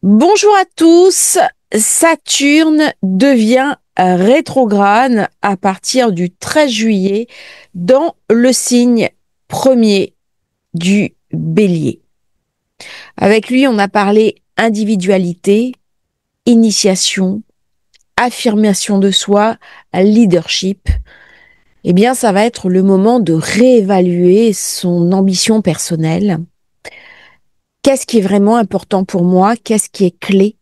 Bonjour à tous. Saturne devient rétrograde à partir du 13 juillet dans le signe premier du Bélier. Avec lui, on a parlé individualité, initiation, affirmation de soi, leadership. Eh bien, ça va être le moment de réévaluer son ambition personnelle. Qu'est-ce qui est vraiment important pour moi? Qu'est-ce qui est clé?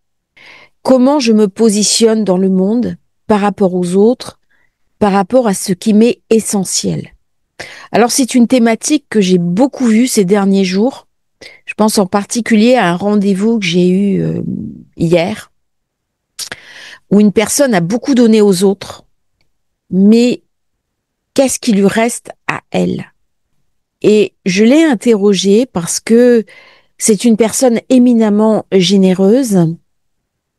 Comment je me positionne dans le monde par rapport aux autres, par rapport à ce qui m'est essentiel. Alors c'est une thématique que j'ai beaucoup vue ces derniers jours. Je pense en particulier à un rendez-vous que j'ai eu hier, où une personne a beaucoup donné aux autres, mais qu'est-ce qui lui reste à elle? Et je l'ai interrogée parce que c'est une personne éminemment généreuse,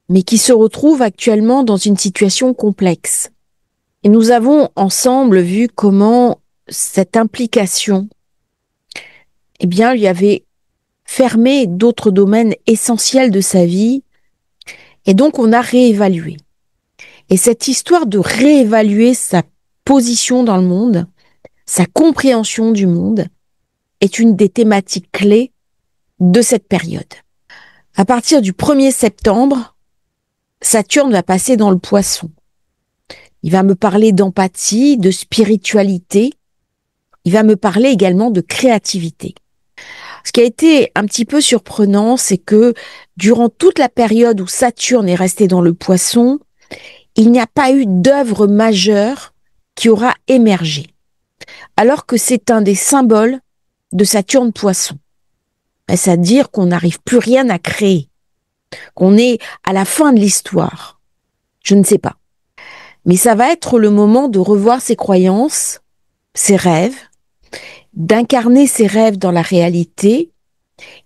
mais qui se retrouve actuellement dans une situation complexe. Et nous avons ensemble vu comment cette implication, eh bien, lui avait fermé d'autres domaines essentiels de sa vie. Et donc, on a réévalué. Et cette histoire de réévaluer sa position dans le monde, sa compréhension du monde, est une des thématiques clés de cette période. À partir du 1er septembre, Saturne va passer dans le Poisson. Il va me parler d'empathie, de spiritualité. Il va me parler également de créativité. Ce qui a été un petit peu surprenant, c'est que durant toute la période où Saturne est resté dans le Poisson, il n'y a pas eu d'œuvre majeure qui aura émergé, alors que c'est un des symboles de Saturne Poisson. C'est-à-dire qu'on n'arrive plus rien à créer, qu'on est à la fin de l'histoire. Je ne sais pas. Mais ça va être le moment de revoir ses croyances, ses rêves, d'incarner ses rêves dans la réalité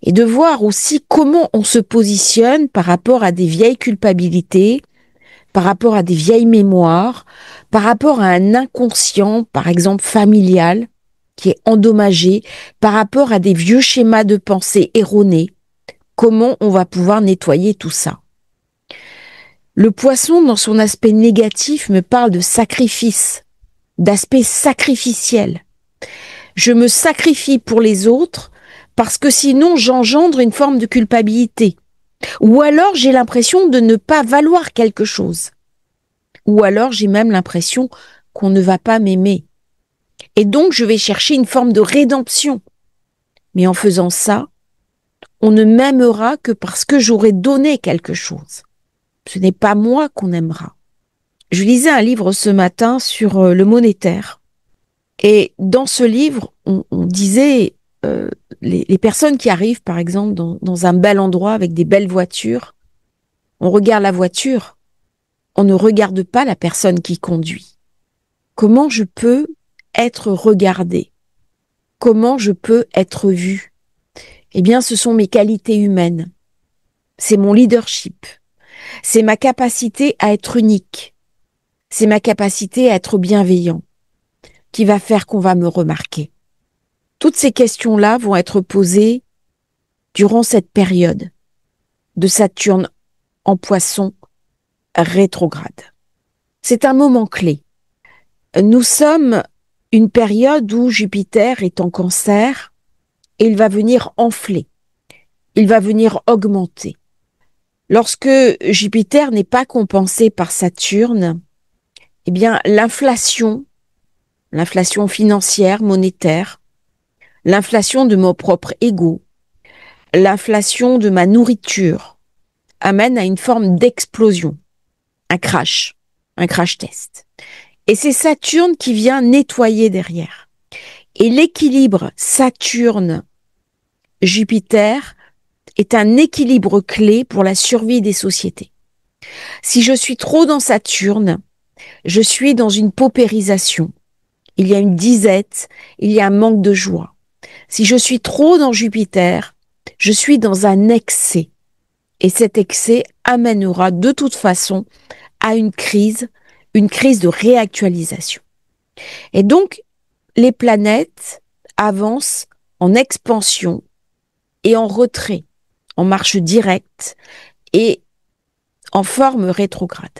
et de voir aussi comment on se positionne par rapport à des vieilles culpabilités, par rapport à des vieilles mémoires, par rapport à un inconscient, par exemple familial, qui est endommagé, par rapport à des vieux schémas de pensée erronés. Comment on va pouvoir nettoyer tout ça? Le Poisson, dans son aspect négatif, me parle de sacrifice, d'aspect sacrificiel. Je me sacrifie pour les autres parce que sinon j'engendre une forme de culpabilité. Ou alors j'ai l'impression de ne pas valoir quelque chose. Ou alors j'ai même l'impression qu'on ne va pas m'aimer. Et donc je vais chercher une forme de rédemption. Mais en faisant ça, on ne m'aimera que parce que j'aurai donné quelque chose. Ce n'est pas moi qu'on aimera. Je lisais un livre ce matin sur le monétaire. Et dans ce livre, on disait les personnes qui arrivent, par exemple, dans un bel endroit avec des belles voitures, on regarde la voiture, on ne regarde pas la personne qui conduit. Comment je peux être regardé? Comment je peux être vu? Eh bien, ce sont mes qualités humaines. C'est mon leadership. C'est ma capacité à être unique. C'est ma capacité à être bienveillant qui va faire qu'on va me remarquer. Toutes ces questions-là vont être posées durant cette période de Saturne en Poisson rétrograde. C'est un moment clé. Nous sommes une période où Jupiter est en Cancer et il va venir enfler, il va venir augmenter. Lorsque Jupiter n'est pas compensé par Saturne, eh bien l'inflation financière, monétaire, l'inflation de mon propre ego, l'inflation de ma nourriture amène à une forme d'explosion, un crash test. Et c'est Saturne qui vient nettoyer derrière. Et l'équilibre Saturne-Jupiter est un équilibre clé pour la survie des sociétés. Si je suis trop dans Saturne, je suis dans une paupérisation. Il y a une disette, il y a un manque de joie. Si je suis trop dans Jupiter, je suis dans un excès. Et cet excès amènera de toute façon à une crise de réactualisation. Et donc, les planètes avancent en expansion et en retrait, en marche directe est en forme rétrograde.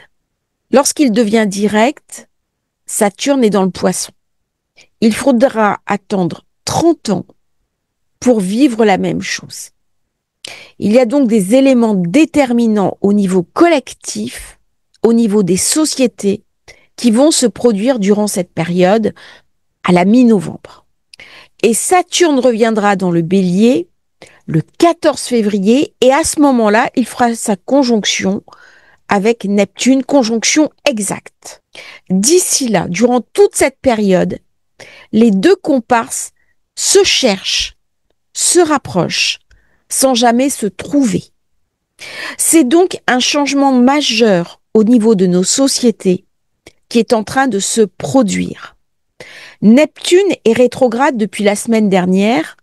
Lorsqu'il devient direct, Saturne est dans le Poisson. Il faudra attendre 30 ans pour vivre la même chose. Il y a donc des éléments déterminants au niveau collectif, au niveau des sociétés, qui vont se produire durant cette période à la mi-novembre. Et Saturne reviendra dans le Bélier le 14 février et à ce moment-là, il fera sa conjonction avec Neptune, conjonction exacte. D'ici là, durant toute cette période, les deux comparses se cherchent, se rapprochent, sans jamais se trouver. C'est donc un changement majeur au niveau de nos sociétés qui est en train de se produire. Neptune est rétrograde depuis la semaine dernière.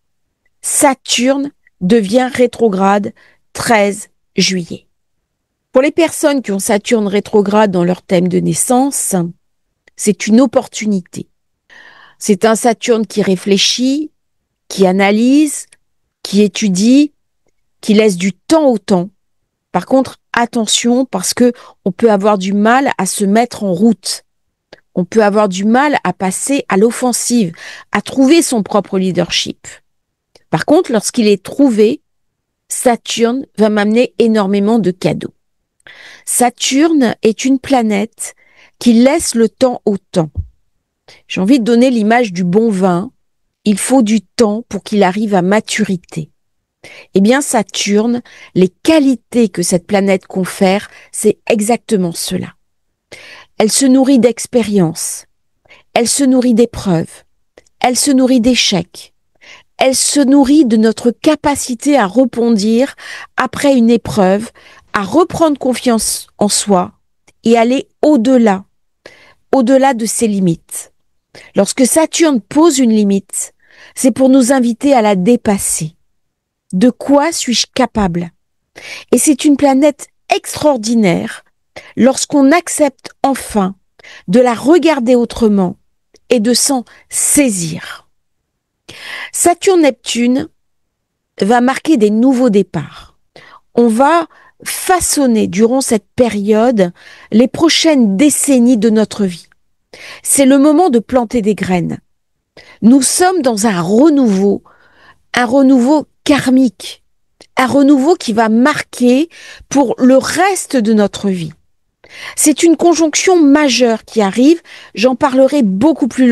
Saturne devient rétrograde 13 juillet. Pour les personnes qui ont Saturne rétrograde dans leur thème de naissance, c'est une opportunité. C'est un Saturne qui réfléchit, qui analyse, qui étudie, qui laisse du temps au temps. Par contre, attention parce que on peut avoir du mal à se mettre en route. On peut avoir du mal à passer à l'offensive, à trouver son propre leadership. Par contre, lorsqu'il est trouvé, Saturne va m'amener énormément de cadeaux. Saturne est une planète qui laisse le temps au temps. J'ai envie de donner l'image du bon vin. Il faut du temps pour qu'il arrive à maturité. Eh bien, Saturne, les qualités que cette planète confère, c'est exactement cela. Elle se nourrit d'expériences, elle se nourrit d'épreuves, elle se nourrit d'échecs, elle se nourrit de notre capacité à rebondir après une épreuve, à reprendre confiance en soi et aller au-delà de ses limites. Lorsque Saturne pose une limite, c'est pour nous inviter à la dépasser. De quoi suis-je capable? Et c'est une planète extraordinaire lorsqu'on accepte enfin de la regarder autrement et de s'en saisir. Saturne-Neptune va marquer des nouveaux départs. On va façonner durant cette période les prochaines décennies de notre vie. C'est le moment de planter des graines. Nous sommes dans un renouveau karmique, un renouveau qui va marquer pour le reste de notre vie. C'est une conjonction majeure qui arrive, j'en parlerai beaucoup plus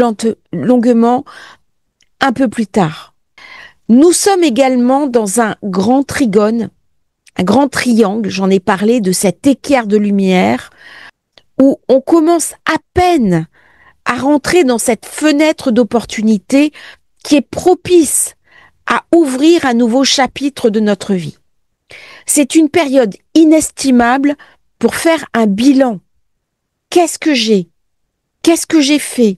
longuement un peu plus tard. Nous sommes également dans un grand trigone, un grand triangle, j'en ai parlé de cet équerre de lumière, où on commence à peine à rentrer dans cette fenêtre d'opportunité qui est propice à ouvrir un nouveau chapitre de notre vie. C'est une période inestimable pour faire un bilan. Qu'est-ce que j'ai? Qu'est-ce que j'ai fait?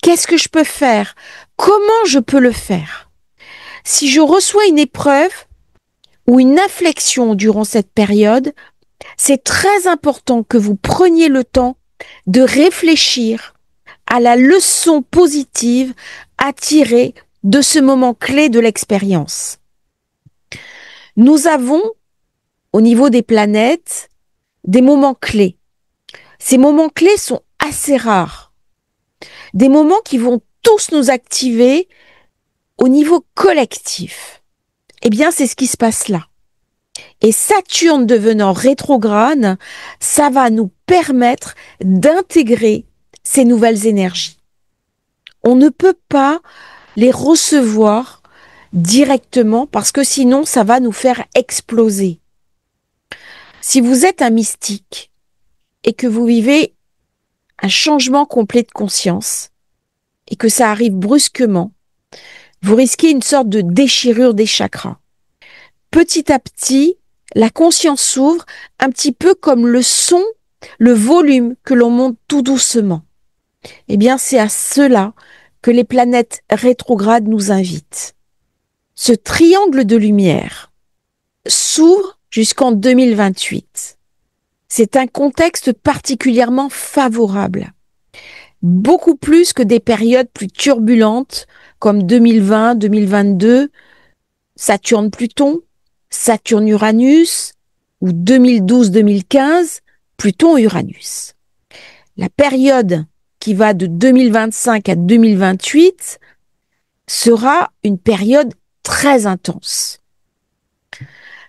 Qu'est-ce que je peux faire? Comment je peux le faire? Si je reçois une épreuve ou une inflexion durant cette période, c'est très important que vous preniez le temps de réfléchir à la leçon positive à tirer de ce moment clé de l'expérience. Nous avons, au niveau des planètes, des moments clés. Ces moments clés sont assez rares. Des moments qui vont tous nous activer au niveau collectif. Eh bien, c'est ce qui se passe là. Et Saturne devenant rétrograde, ça va nous permettre d'intégrer ces nouvelles énergies. On ne peut pas les recevoir directement parce que sinon ça va nous faire exploser. Si vous êtes un mystique et que vous vivez un changement complet de conscience et que ça arrive brusquement, vous risquez une sorte de déchirure des chakras. Petit à petit, la conscience s'ouvre un petit peu comme le son, le volume que l'on monte tout doucement. Eh bien, c'est à cela que les planètes rétrogrades nous invitent. Ce triangle de lumière s'ouvre jusqu'en 2028. C'est un contexte particulièrement favorable. Beaucoup plus que des périodes plus turbulentes comme 2020, 2022, Saturne-Pluton, Saturne-Uranus, ou 2012-2015, Pluton-Uranus. La période qui va de 2025 à 2028 sera une période très intense.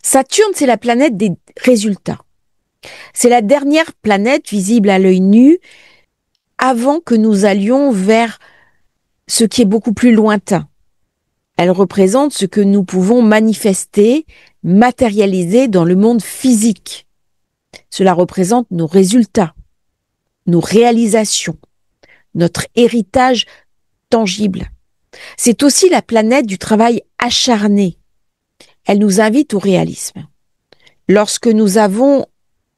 Saturne, c'est la planète des résultats. C'est la dernière planète visible à l'œil nu avant que nous allions vers ce qui est beaucoup plus lointain. Elle représente ce que nous pouvons manifester, matérialiser dans le monde physique. Cela représente nos résultats, nos réalisations, notre héritage tangible. C'est aussi la planète du travail acharné. Elle nous invite au réalisme. Lorsque nous avons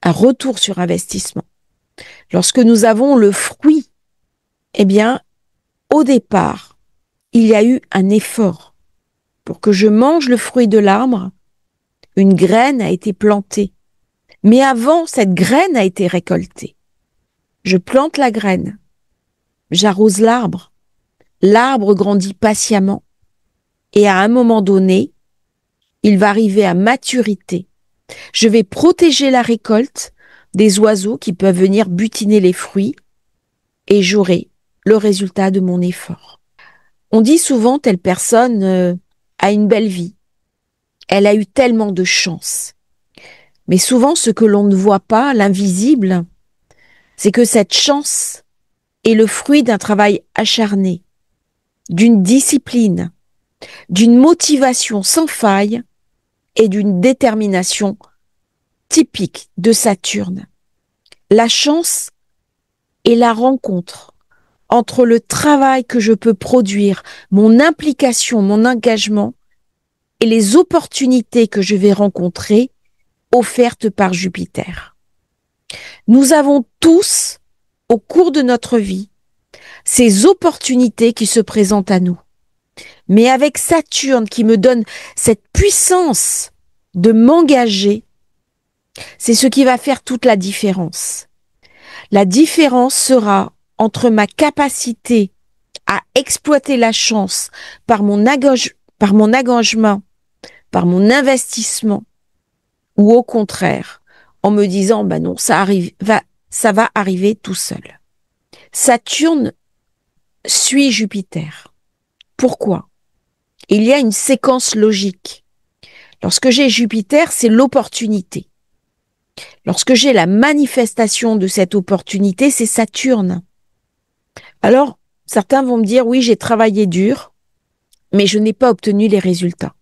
un retour sur investissement, lorsque nous avons le fruit, eh bien, au départ, il y a eu un effort. Pour que je mange le fruit de l'arbre, une graine a été plantée. Mais avant, cette graine a été récoltée. Je plante la graine, j'arrose l'arbre, l'arbre grandit patiemment et à un moment donné, il va arriver à maturité. Je vais protéger la récolte des oiseaux qui peuvent venir butiner les fruits et j'aurai le résultat de mon effort. On dit souvent telle personne a une belle vie. Elle a eu tellement de chance. Mais souvent, ce que l'on ne voit pas, l'invisible, c'est que cette chance est le fruit d'un travail acharné, d'une discipline, d'une motivation sans faille et d'une détermination typique de Saturne. La chance est la rencontre entre le travail que je peux produire, mon implication, mon engagement et les opportunités que je vais rencontrer offertes par Jupiter. Nous avons tous, au cours de notre vie, ces opportunités qui se présentent à nous. Mais avec Saturne qui me donne cette puissance de m'engager, c'est ce qui va faire toute la différence. La différence sera entre ma capacité à exploiter la chance par mon engagement, par mon investissement, ou au contraire, en me disant, ben non, ça va arriver tout seul. Saturne suit Jupiter. Pourquoi? Il y a une séquence logique. Lorsque j'ai Jupiter, c'est l'opportunité. Lorsque j'ai la manifestation de cette opportunité, c'est Saturne. Alors, certains vont me dire, oui, j'ai travaillé dur, mais je n'ai pas obtenu les résultats.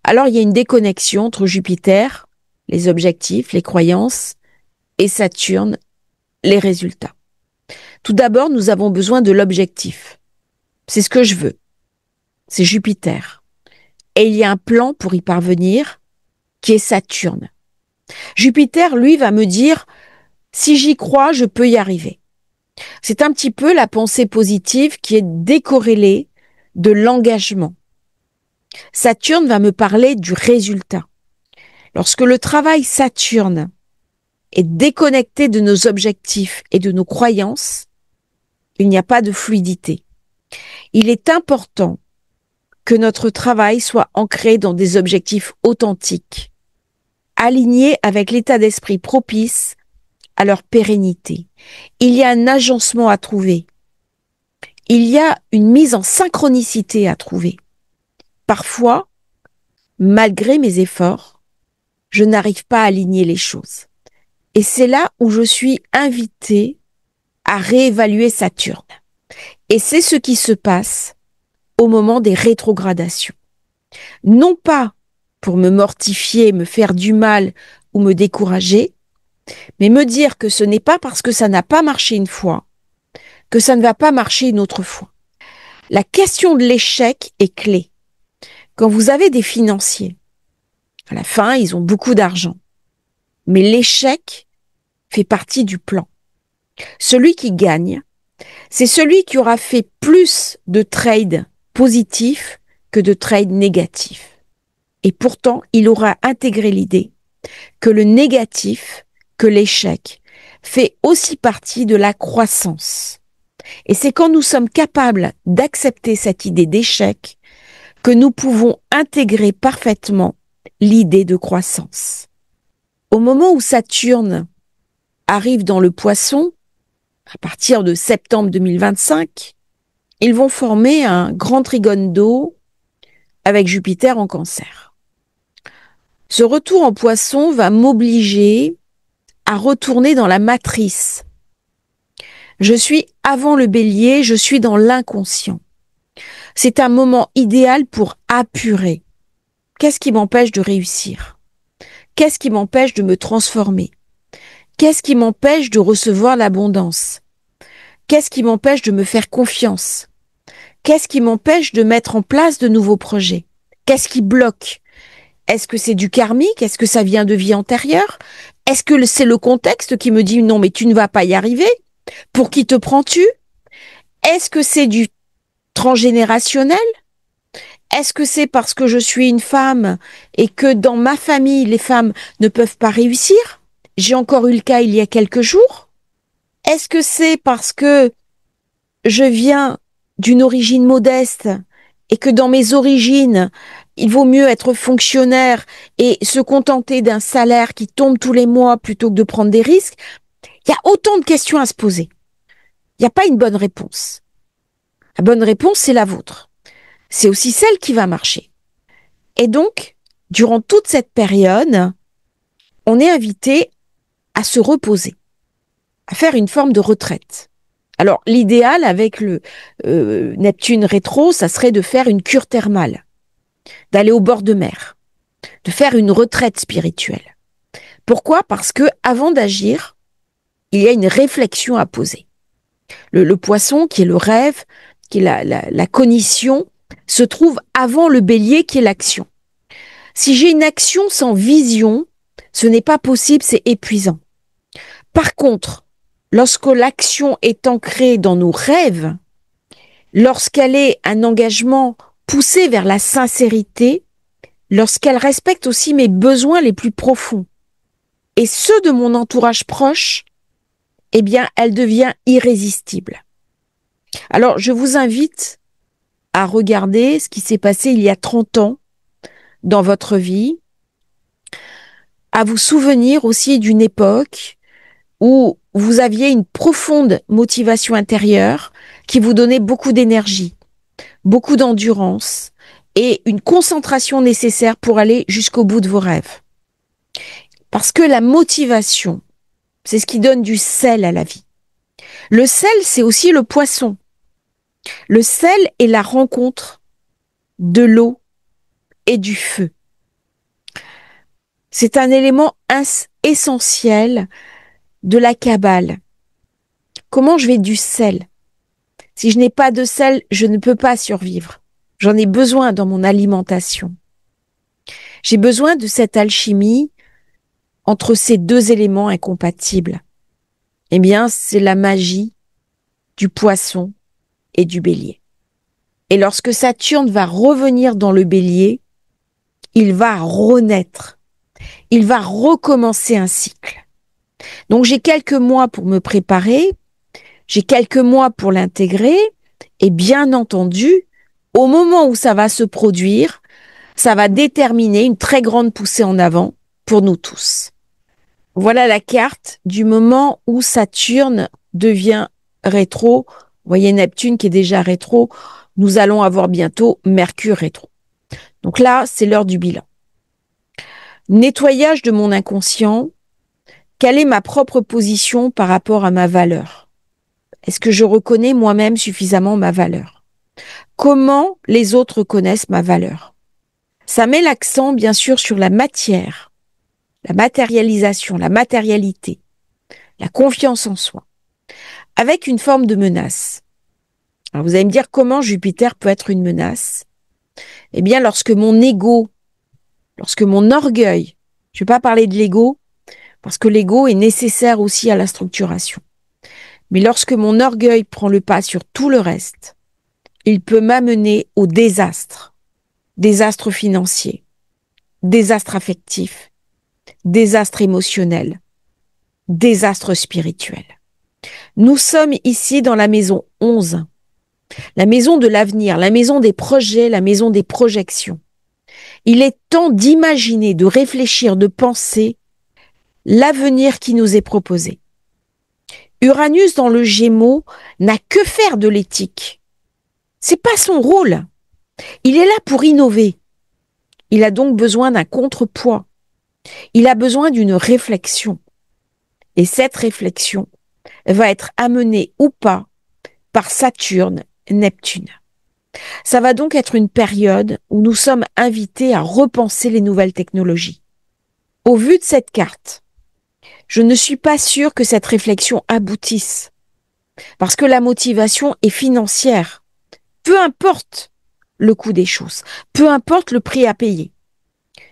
Alors, il y a une déconnexion entre Jupiter, les objectifs, les croyances, et Saturne, les résultats. Tout d'abord, nous avons besoin de l'objectif. C'est ce que je veux. C'est Jupiter. Et il y a un plan pour y parvenir, qui est Saturne. Jupiter, lui, va me dire, si j'y crois, je peux y arriver. C'est un petit peu la pensée positive qui est décorrélée de l'engagement. Saturne va me parler du résultat. Lorsque le travail Saturne est déconnecté de nos objectifs et de nos croyances, il n'y a pas de fluidité. Il est important que notre travail soit ancré dans des objectifs authentiques, alignés avec l'état d'esprit propice à leur pérennité. Il y a un agencement à trouver. Il y a une mise en synchronicité à trouver. Parfois, malgré mes efforts, je n'arrive pas à aligner les choses. Et c'est là où je suis invitée à réévaluer Saturne. Et c'est ce qui se passe au moment des rétrogradations. Non pas pour me mortifier, me faire du mal ou me décourager, mais me dire que ce n'est pas parce que ça n'a pas marché une fois que ça ne va pas marcher une autre fois. La question de l'échec est clé. Quand vous avez des financiers, à la fin, ils ont beaucoup d'argent. Mais l'échec fait partie du plan. Celui qui gagne, c'est celui qui aura fait plus de trades positifs que de trades négatifs. Et pourtant, il aura intégré l'idée que le négatif, que l'échec, fait aussi partie de la croissance. Et c'est quand nous sommes capables d'accepter cette idée d'échec que nous pouvons intégrer parfaitement l'idée de croissance. Au moment où Saturne arrive dans le Poisson, à partir de septembre 2025, ils vont former un grand trigone d'eau avec Jupiter en Cancer. Ce retour en Poisson va m'obliger à retourner dans la matrice. Je suis avant le Bélier, je suis dans l'inconscient. C'est un moment idéal pour apurer. Qu'est-ce qui m'empêche de réussir? Qu'est-ce qui m'empêche de me transformer? Qu'est-ce qui m'empêche de recevoir l'abondance? Qu'est-ce qui m'empêche de me faire confiance? Qu'est-ce qui m'empêche de mettre en place de nouveaux projets? Qu'est-ce qui bloque? Est-ce que c'est du karmique? Est-ce que ça vient de vie antérieure? Est-ce que c'est le contexte qui me dit non mais tu ne vas pas y arriver? Pour qui te prends-tu? Est-ce que c'est du transgénérationnel? Est-ce que c'est parce que je suis une femme et que dans ma famille, les femmes ne peuvent pas réussir? J'ai encore eu le cas il y a quelques jours. Est-ce que c'est parce que je viens d'une origine modeste et que dans mes origines, il vaut mieux être fonctionnaire et se contenter d'un salaire qui tombe tous les mois plutôt que de prendre des risques? Il y a autant de questions à se poser. Il n'y a pas une bonne réponse. La bonne réponse, c'est la vôtre. C'est aussi celle qui va marcher. Et donc, durant toute cette période, on est invité à se reposer, à faire une forme de retraite. Alors, l'idéal avec le Neptune rétro, ça serait de faire une cure thermale, d'aller au bord de mer, de faire une retraite spirituelle. Pourquoi? Parce que avant d'agir, il y a une réflexion à poser. Le poisson, qui est le rêve, qui est la cognition, se trouve avant le bélier, qui est l'action. Si j'ai une action sans vision, ce n'est pas possible, c'est épuisant. Par contre, lorsque l'action est ancrée dans nos rêves, lorsqu'elle est un engagement poussé vers la sincérité, lorsqu'elle respecte aussi mes besoins les plus profonds et ceux de mon entourage proche, eh bien, elle devient irrésistible. Alors, je vous invite à regarder ce qui s'est passé il y a 30 ans dans votre vie, à vous souvenir aussi d'une époque où vous aviez une profonde motivation intérieure qui vous donnait beaucoup d'énergie, beaucoup d'endurance et une concentration nécessaire pour aller jusqu'au bout de vos rêves. Parce que la motivation, c'est ce qui donne du sel à la vie. Le sel, c'est aussi le poisson. Le sel est la rencontre de l'eau et du feu. C'est un élément essentiel de la Kabbale. Comment je vais du sel? Si je n'ai pas de sel, je ne peux pas survivre. J'en ai besoin dans mon alimentation. J'ai besoin de cette alchimie entre ces deux éléments incompatibles. Eh bien, c'est la magie du poisson et du bélier. Et lorsque Saturne va revenir dans le bélier, il va renaître. Il va recommencer un cycle. Donc j'ai quelques mois pour me préparer, j'ai quelques mois pour l'intégrer, et bien entendu, au moment où ça va se produire, ça va déterminer une très grande poussée en avant pour nous tous. Voilà la carte du moment où Saturne devient rétro. Vous voyez Neptune qui est déjà rétro. Nous allons avoir bientôt Mercure rétro. Donc là, c'est l'heure du bilan. Nettoyage de mon inconscient. Quelle est ma propre position par rapport à ma valeur? Est-ce que je reconnais moi-même suffisamment ma valeur? Comment les autres connaissent ma valeur? Ça met l'accent, bien sûr, sur la matière, la matérialisation, la matérialité, la confiance en soi, avec une forme de menace. Alors vous allez me dire comment Jupiter peut être une menace? Eh bien, lorsque mon ego, lorsque mon orgueil, je ne vais pas parler de l'ego, parce que l'ego est nécessaire aussi à la structuration. Mais lorsque mon orgueil prend le pas sur tout le reste, il peut m'amener au désastre. Désastre financier, désastre affectif, désastre émotionnel, désastre spirituel. Nous sommes ici dans la maison 11, la maison de l'avenir, la maison des projets, la maison des projections. Il est temps d'imaginer, de réfléchir, de penser l'avenir qui nous est proposé. Uranus dans le Gémeaux n'a que faire de l'éthique. C'est pas son rôle. Il est là pour innover. Il a donc besoin d'un contrepoids. Il a besoin d'une réflexion. Et cette réflexion va être amenée ou pas par Saturne, Neptune. Ça va donc être une période où nous sommes invités à repenser les nouvelles technologies. Au vu de cette carte, je ne suis pas sûre que cette réflexion aboutisse, parce que la motivation est financière. Peu importe le coût des choses, peu importe le prix à payer.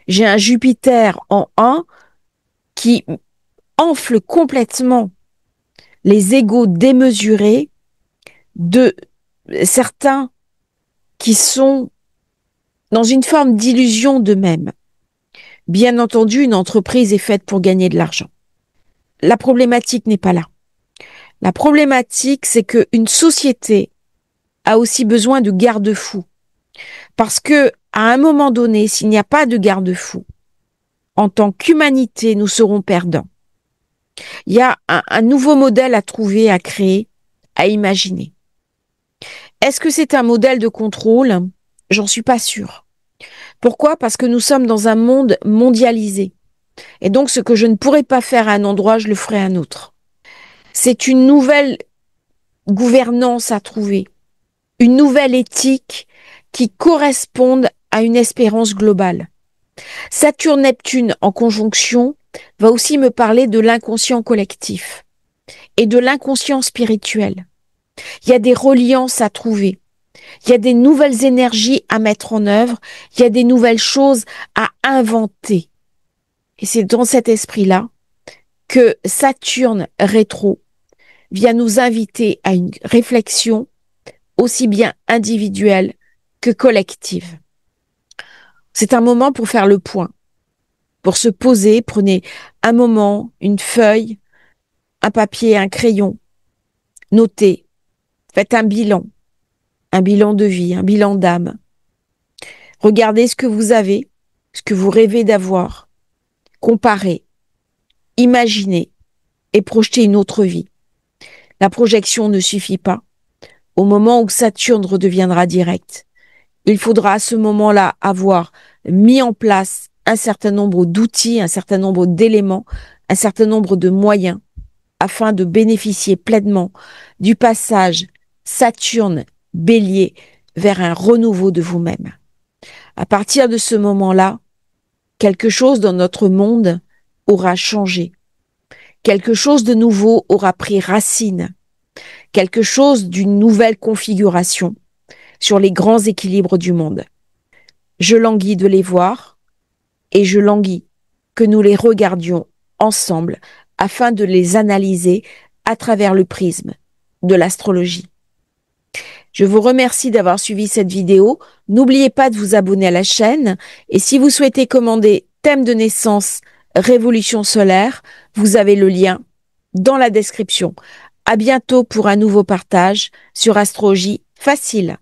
J'ai un Jupiter en 1 qui enfle complètement les égos démesurés de certains qui sont dans une forme d'illusion d'eux-mêmes. Bien entendu, une entreprise est faite pour gagner de l'argent. La problématique n'est pas là. La problématique, c'est qu'une société a aussi besoin de garde-fous. Parce que, à un moment donné, s'il n'y a pas de garde-fous, en tant qu'humanité, nous serons perdants. Il y a un nouveau modèle à trouver, à créer, à imaginer. Est-ce que c'est un modèle de contrôle? J'en suis pas sûre. Pourquoi? Parce que nous sommes dans un monde mondialisé. Et donc, ce que je ne pourrais pas faire à un endroit, je le ferai à un autre. C'est une nouvelle gouvernance à trouver, une nouvelle éthique qui corresponde à une espérance globale. Saturne-Neptune en conjonction va aussi me parler de l'inconscient collectif et de l'inconscient spirituel. Il y a des reliances à trouver. Il y a des nouvelles énergies à mettre en œuvre. Il y a des nouvelles choses à inventer. Et c'est dans cet esprit-là que Saturne rétro vient nous inviter à une réflexion aussi bien individuelle que collective. C'est un moment pour faire le point, pour se poser. Prenez un moment, une feuille, un papier, un crayon. Notez, faites un bilan de vie, un bilan d'âme. Regardez ce que vous avez, ce que vous rêvez d'avoir. Comparez, imaginez et projetez une autre vie. La projection ne suffit pas. Au moment où Saturne redeviendra direct, il faudra à ce moment-là avoir mis en place un certain nombre d'outils, un certain nombre d'éléments, un certain nombre de moyens afin de bénéficier pleinement du passage Saturne-Bélier vers un renouveau de vous-même. À partir de ce moment-là, quelque chose dans notre monde aura changé. Quelque chose de nouveau aura pris racine. Quelque chose d'une nouvelle configuration sur les grands équilibres du monde. Je languis de les voir et je languis que nous les regardions ensemble afin de les analyser à travers le prisme de l'astrologie. Je vous remercie d'avoir suivi cette vidéo. N'oubliez pas de vous abonner à la chaîne et si vous souhaitez commander thème de naissance Révolution solaire, vous avez le lien dans la description. À bientôt pour un nouveau partage sur Astrologie facile.